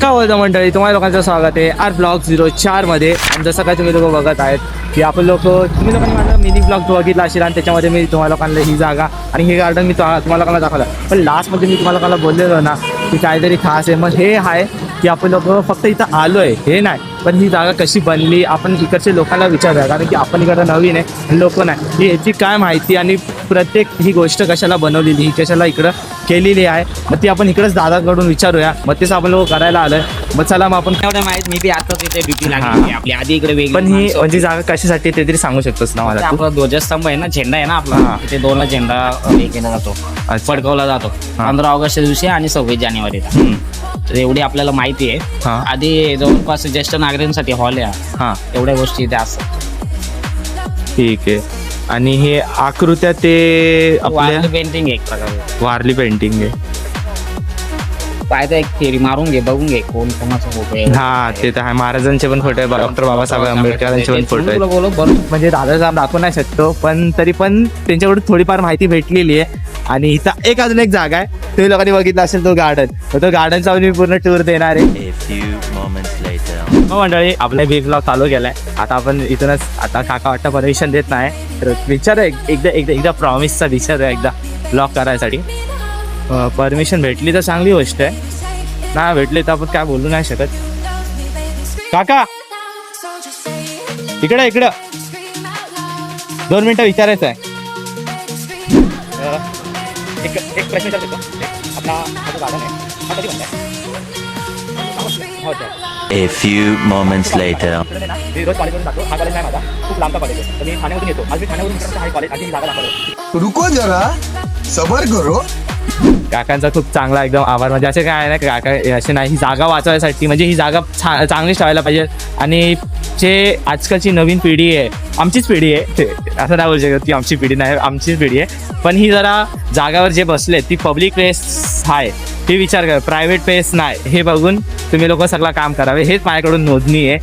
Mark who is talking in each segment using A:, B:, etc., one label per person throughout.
A: काय बोलतो मंडळी, तुम्हाला लोकांचं स्वागत आहे आर ब्लॉग 04 मध्ये. आणि जसं काय तुम्ही लोक बघत आहेत की आपण तुम्ही लोकांनी माझा मिनी ब्लॉग बघितला असेल आणि त्याच्यामध्ये मी तुम्हाला लोकांना ही जागा आणि हे गार्डन मी तुम्हाला लोकांना दाखवलं. पण लास्टमध्ये मी तुम्हाला लोकांना बोललेलो ना की काहीतरी खास आहे. मग हे आहे की आपण लोक फक्त इथं आलो आहे हे नाही, पण ही जागा कशी बनली आपण इकडच्या लोकांना विचारूया. कारण की आपण इकडं नवीन आहे, लोक नाही ही याची काय माहिती आणि प्रत्येक ही गोष्ट कशाला बनवलेली, ही कशाला इकडं केलेली आहे, मग ती आपण इकडंच दादाकडून विचारूया. मग तेच आपण लोक करायला आलोय. मग चला मग आपण
B: एवढं माहित मी बी आता तिथे ड्युटी लागली आपली आधी इकडे वेगळी.
A: पण ही म्हणजे जागा कशासाठी ते तरी सांगू शकतोस ना मला?
B: आपला ध्वजस्तंभ आहे ना, झेंडा आहे ना आपला, तिथे 2 झेंडा हे केला जातो, फडकवला जातो 15 ऑगस्ट दिवशी आणि 26 जानेवारीला. तर एवढी आपल्याला माहिती आहे. आधी जवळपास ज्येष्ठ नागरिकांसाठी हॉल आहे, एवढ्या गोष्टी इथे असतात.
A: ठीक आहे. आणि हे आकृत्या ते आपल्या
B: पेंटिंग आहे एक प्रकारे,
A: वारली पेंटिंग आहे.
B: पाहिजे एक फेरी मारून घे, बघून घे कोण कोणाचा फोटो आहे.
A: हा ते तर आहे. महाराजांचे पण फोटो आहे, डॉक्टर बाबासाहेब आंबेडकरांचे पण फोटो
B: तुला
A: आहेत.
B: बोलू बरोबर.
A: म्हणजे दादाचा दाखवू नाही शकतो, पण तरी पण त्यांच्याकडून थोडीफार माहिती भेटलेली आहे. आणि इथं अजून एक जागा आहे, तुम्ही लोकांनी बघितलं असेल तो गार्डन. तो गार्डनचा मी पूर्ण टूर देणार आहे. हो मंडळी, आपला बिग ब्लॉग चालू केलाय. आता आपण इथूनच आता काका वाटतं परमिशन देत नाही, तर विचार एकदा प्रॉमिसचा विचार एकदा ब्लॉग करायसाठी. परमिशन भेटली तर चांगली गोष्ट आहे, नाही भेटली तर आपण काय बोलू नाही शकत. काका इकडं 2 मिनिटं विचारायचं आहे. एक प्रश्न विचारतो. आपला गार्डन आहे, हा कधी बनलाय?
C: A few moments later.
A: मी रोज कॉलेजवरून जातो. हा कॉलेज नाही माझा, खूप लांबचा कॉलेज आहे. तर मी ठाण्यावरून येतो. आज मी ठाण्यावरून मित्रांचा हा कॉलेज आधी जागा दाखवतो.
D: रुको जरा सबर करो.
A: काकांचा खूप चांगला एकदम आभार. म्हणजे असे काय नाही काका असे नाही, ही जागा वाचवायसाठी म्हणजे ही जागा चांगलीच ठेवायला पाहिजे. आणि जे आजकालची नवीन पिढी आहे, आमचीच पिढी आहे, ते असं नाही बोलू शकत की आमची पिढी नाही, आमचीच पिढी आहे. पण ही जरा जागावर जे बसले ती पब्लिक प्लेस आहे, हे विचार करा, प्रायव्हेट प्लेस नाही. हे बघून तुम्ही लोक सगळं काम करावे, हेच माझ्याकडून नोंदणी आहे.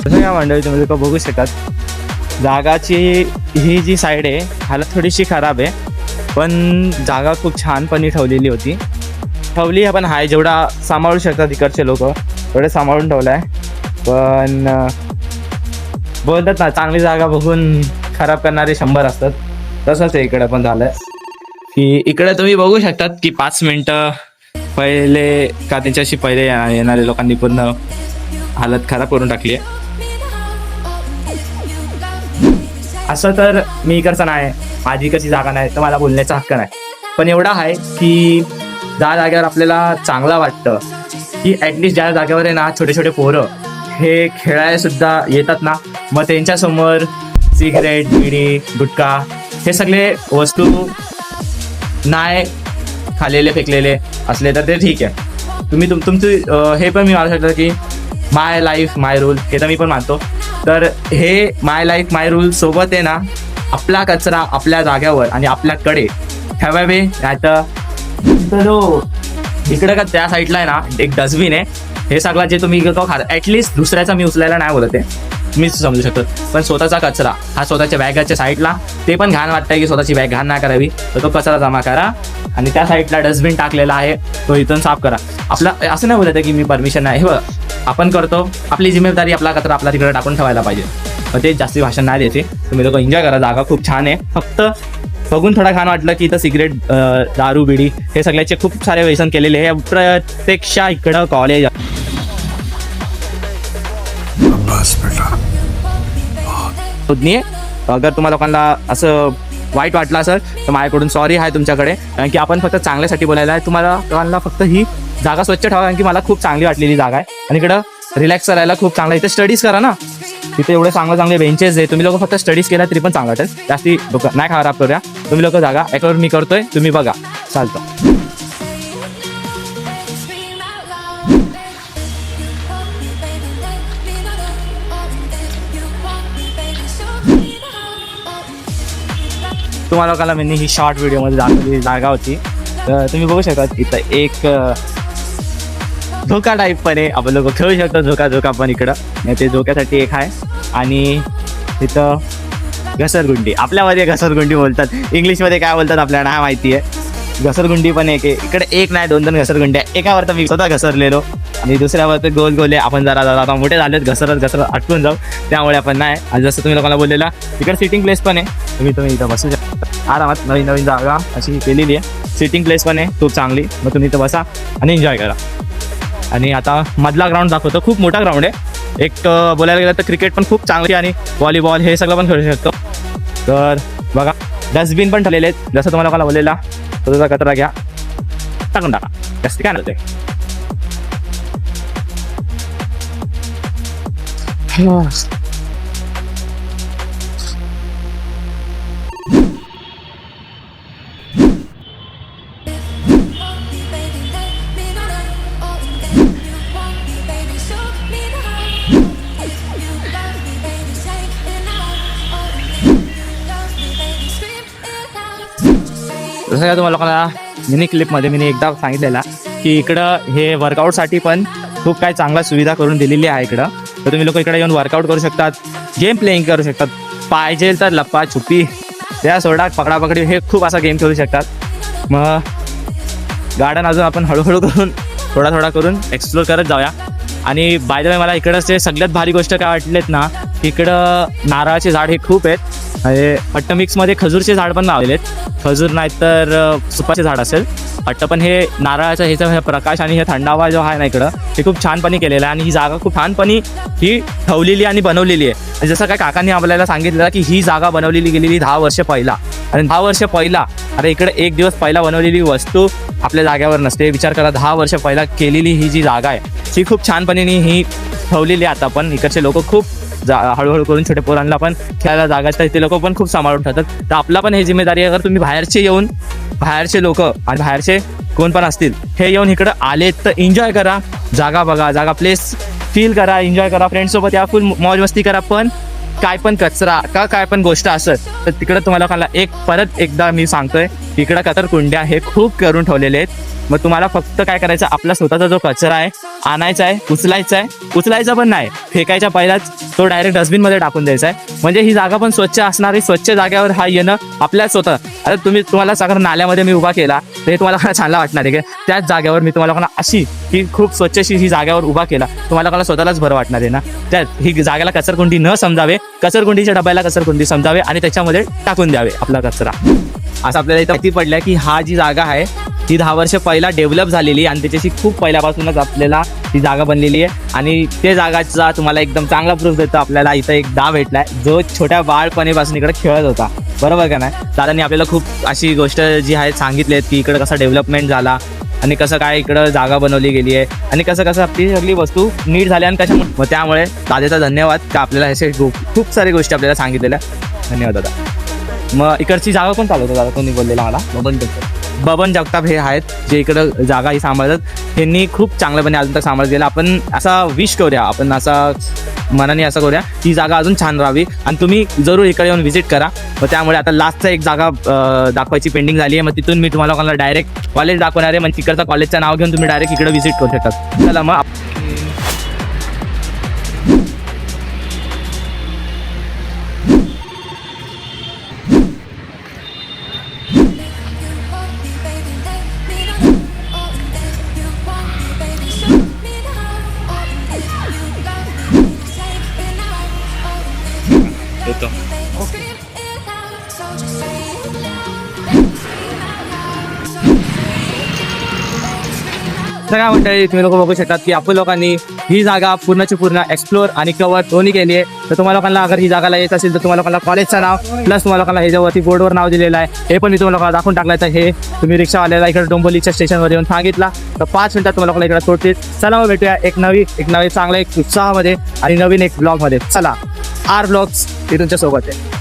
A: जसं काय मंडळी तुम्ही लोक बघू शकत, जागाची ही जी साईड आहे हालत थोडीशी खराब आहे, पण जागा खूप छानपणे ठेवलेली होती. पण हाय जेवढा सांभाळू शकतात इकडचे लोक तेवढे सांभाळून ठेवलं आहे. पण बोलतात ना, चांगली जागा बघून खराब करणारे 100 असतात, तसंच आहे इकडे पण झालंय. की इकडे तुम्ही बघू शकतात की 5 मिनटं पहिले का त्यांच्याशी पहिले येणाऱ्या लोकांनी पूर्ण हालत खराब करून टाकली आहे. असं तर मी इकडचं नाही, माझी इकडची जागा नाही, तर मला बोलण्याचा हक्क नाही. पण एवढा आहे की ज्या जागेवर आपल्याला चांगलं वाटतं, की ॲटलिस्ट ज्या जागेवर आहे ना छोटे छोटे पोरं हे खेळायला सुद्धा येतात ना, मग त्यांच्यासमोर सिगरेट, बिडी, गुटखा हे सगळे वस्तू नाही खाल्लेले फेकलेले असले तर ते ठीक आहे. तुम्ही तुमचं हे पण मी मानू शकतो की माय लाईफ माय रूल, हे तर मी पण मानतो. तर hey my life my rule सोबत आहे ना, आपला कचरा आपल्या जाग्यावर आणि आपल्याकडे ठेवावे. नाहीतर इकडं का त्या साईडला आहे ना एक डस्टबिन आहे, हे सगळं जे तुम्ही ॲटलिस्ट दुसऱ्याचा मी उचलायला नाही बोलत आहे, मीच समजू शकतो. पण स्वतःचा कचरा हा स्वतःच्या बॅगाच्या साईडला, ते पण घाण वाटतंय की स्वतःची बॅग घाण नाही करावी, तर तो कचरा जमा करा. आणि त्या साईडला डस्टबिन टाकलेला आहे, तो इथून साफ करा. आपला असं नाही बोलत आहे की मी परमिशन नाही, हे आपण करतो, आपली जिम्मेदारी, आपला कचरा आपला तिकडे टाकून ठेवायला पाहिजे. मग ते जास्ती भाषण नाही द्यायचे. तुम्ही लोक एन्जॉय करा, जागा खूप छान आहे. फक्त बघून थोडा घाण वाटलं की इथं सिगरेट, दारू, बिडी हे सगळ्याचे खूप सारे व्यसन केलेले आहे. प्रत्यक्ष इकडं कॉलेज अगर तुम्हाला लोकांना असं वाईट वाटलं असेल तर माझ्याकडून सॉरी आहे तुमच्याकडे. कारण की आपण फक्त चांगल्यासाठी बोलायला आहे. तुम्हाला फक्त ही जागा स्वच्छ ठेवा, कारण की मला खूप चांगली वाटलेली जागा आहे. आणि इकडं रिलॅक्स करायला खूप चांगलं, इथे स्टडीज करा ना, तिथे एवढे चांगले बेंचेस आहे. तुम्ही लोक फक्त स्टडीज केला तरी पण चांगलं वाटेल. जास्ती नाही खराब करूया तुम्ही लोक जागा. याच्यावर मी करतोय, तुम्ही बघा, चालतं. तुम्हाला लोकांना मी ही शॉर्ट व्हिडिओमध्ये दाखवलेली जागा होती. तर तुम्ही बघू शकता इथं एक झोका टाईप पण आहे, आपण लोक खेळू शकतो झोका पण इकडं. ते झोक्यासाठी एक आहे. आणि तिथं घसरगुंडी, आपल्यामध्ये घसरगुंडी बोलतात, इंग्लिशमध्ये काय बोलतात आपल्याला नाही माहिती आहे. घसरगुंडी पण एक आहे इकडे, एक नाही 2 घसरगुंड्या. एकावर तर मी स्वतः घसरलेलो आणि दुसऱ्यावर तर गोल गोले. आपण जरा आता मोठे झालेत, घसरत अटकून जाऊ, त्यामुळे आपण नाही. आणि जसं तुम्ही लोकांना बोललेला इकडे सिटिंग प्लेस पण आहे, तुम्ही इथं बसू शकता आरामात. नवीन जागा अशी केलेली आहे, सिटिंग प्लेस पण आहे खूप चांगली. मग तुम्ही इथं बसा आणि एन्जॉय करा. आणि आता मधला ग्राउंड दाखवतो, खूप मोठा ग्राउंड आहे. एक बोलायला गेलं तर क्रिकेट पण खूप चांगली आणि व्हॉलीबॉल हे सगळं पण खेळू शकतो. तर बघा डस्टबिन पण ठेवलेले आहेत, जसं तुम्हाला लोकांना बोललेला तुझा कचरा घ्या टाकून टाका, जास्त काय नव्हते. जसं का तुम्हाला लोकांना मिनी क्लिपमध्ये मी एकदा सांगितलेला की इकडं हे वर्कआउटसाठी पण खूप काही चांगल्या सुविधा करून दिलेली आहे इकडं. तर तुम्ही लोक इकडे येऊन वर्कआउट करू शकतात, गेम प्लेइंग करू शकतात, पाहिजे तर लप्पा छुपी त्या सोडा पकडापकडी हे खूप असा गेम खेळू शकतात. मग गार्डन अजून आपण हळूहळू करून थोडा करून एक्सप्लोर करत जाऊया. आणि बाय द वे मला इकडंचे सगळ्यात भारी गोष्ट काय वाटलेत ना, इकडं नारळाचे झाड हे खूप आहेत. पट्टमिक्समध्ये खजूरचे झाड पण लावलेले आहेत, खजूर नाही तर सुपाचे झाड असेल वाटतं. पण हे नारळाचं ह्याचा प्रकाश आणि हे थंडावा जो आहे ना इकडं हे खूप छानपणे केलेलं आहे. आणि ही जागा खूप छानपणे ही ठेवलेली आणि बनवलेली आहे. आणि जसं काय काकांनी आपल्याला सांगितलं की ही जागा बनवलेली गेलेली 10 वर्ष पहिला. आणि 10 वर्ष पहिला, अरे इकडे एक दिवस पहिला बनवलेली वस्तू आपल्या जाग्यावर नसते. विचार करा 10 वर्ष पहिला केलेली ही जी जागा आहे ती खूप छानपणे ही ठेवलेली आहे. आता पण इकडचे लोक खूप हळूहळू करून छोटे पोरांना पण खेळायला जागा असतात, ते लोक पण खूप सांभाळून ठेवतात. तर आपला पण हे जिम्मेदारी आहे, अगर तुम्ही बाहेरचे लोक आणि बाहेरचे कोण पण असतील हे येऊन इकडं आले तर एन्जॉय करा, जागा बघा, जागा प्लेस फील करा, एन्जॉय करा, फ्रेंड्ससोबत या, फुल मौज मस्ती करा. पण काय पण कचरा काय पण गोष्ट असत तर तिकडं तुम्हाला परत एकदा मी सांगतोय, इकडं कचरकुंड्या हे खूप करून ठेवलेले आहेत. मग तुम्हाला फक्त काय करायचं, आपला स्वतःचा जो कचरा आहे आणायचा आहे, उचलायचा पण नाही, फेकायच्या पहिलाच तो डायरेक्ट डस्टबिनमध्ये टाकून द्यायचा आहे. म्हणजे ही जागा पण स्वच्छ असणार आहे. स्वच्छ जागेवर हा येणं आपल्याच स्वतः. आता तुम्हाला सागर नाल्यामध्ये मी उभा केला तर हे तुम्हाला छान वाटणार आहे की त्याच जागेवर मी तुम्हाला अशी ही खूप स्वच्छशी ही जागेवर उभा केला, तुम्हाला स्वतःलाच बरं वाटणार आहे ना. त्यात ही जागेला कचरकुंडी न समजावे, कचरकुंडीच्या डब्याला कचरकुंडी समजावे आणि त्याच्यामध्ये टाकून द्यावे आपला कचरा. असं आपल्याला इथं माहिती पडलं की हा जी जागा आहे ती 10 वर्ष पहिला डेव्हलप झालेली आणि त्याच्याशी खूप पहिल्यापासूनच आपल्याला ही जागा बनलेली आहे. आणि ते जागाचा तुम्हाला एकदम चांगला प्रूफ देतो आपल्याला इथं एक दाव भेटलाय जो छोट्या बाळपणीपासून इकडे खेळत होता, बरोबर का नाही. दादांनी आपल्याला खूप अशी गोष्ट जी आहे सांगितली आहेत की इकडं कसा डेव्हलपमेंट झाला आणि कसं काय इकडं जागा बनवली गेली आहे आणि कसं आपली सगळी वस्तू नीट झाली आणि कशामुळे. मग त्यामुळे दादाचा धन्यवाद का आपल्याला असे खूप सारी गोष्टी आपल्याला सांगितलेल्या. धन्यवाद दादा. मग इकडची जागा कोण चालवतो दादा, कोणी बोललेला मला, बबन जगताप हे आहेत जे इकडं जागा ही सांभाळतात. त्यांनी खूप चांगल्यापणे अजून तक सांभाळत गेला. आपण असा विश करूया, आपण असा मनाने असं करूया की जागा अजून छान राहावी आणि तुम्ही जरूर इकडे येऊन व्हिजिट करा. मग त्यामुळे आता लास्टचा एक जागा दाखवायची पेंडिंग झाली आहे. मग तिथून मी तुम्हाला डायरेक्ट कॉलेज दाखवणार आहे. मग तिकडचं कॉलेजचं नाव घेऊन तुम्ही डायरेक्ट इकडे व्हिजिट करू शकता. चला मग सगळ्या मंडळी तुम्ही लोक बघू शकतात की आपण लोकांनी ही जागा पूर्णची पूर्ण एक्सप्लोर आणि कव्हर दोन्ही केली आहे. तर तुम्हाला लोकांना अगर ही जागाला येत असेल तर तुम्हाला लोकांना कॉलेजचं नाव प्लस तुम्हाला लोकांना ह्याच्यावरती बोर्डवर नाव दिलेलं आहे हे पण मी तुम्हाला लोकांना दाखवून टाकलं आहे. हे तुम्ही रिक्षावाल्याला इकडे डोंबिवलीच्या स्टेशनवर येऊन सांगितला तर 5 मिनिटात तुम्हाला लोकांना इकडे सोडतील. चला मग भेटूया एक नवी चांगला एक उत्साहामध्ये आणि नवीन एक ब्लॉगमध्ये. चला आर ब्लॉग्स तुमच्या सोबत आहे.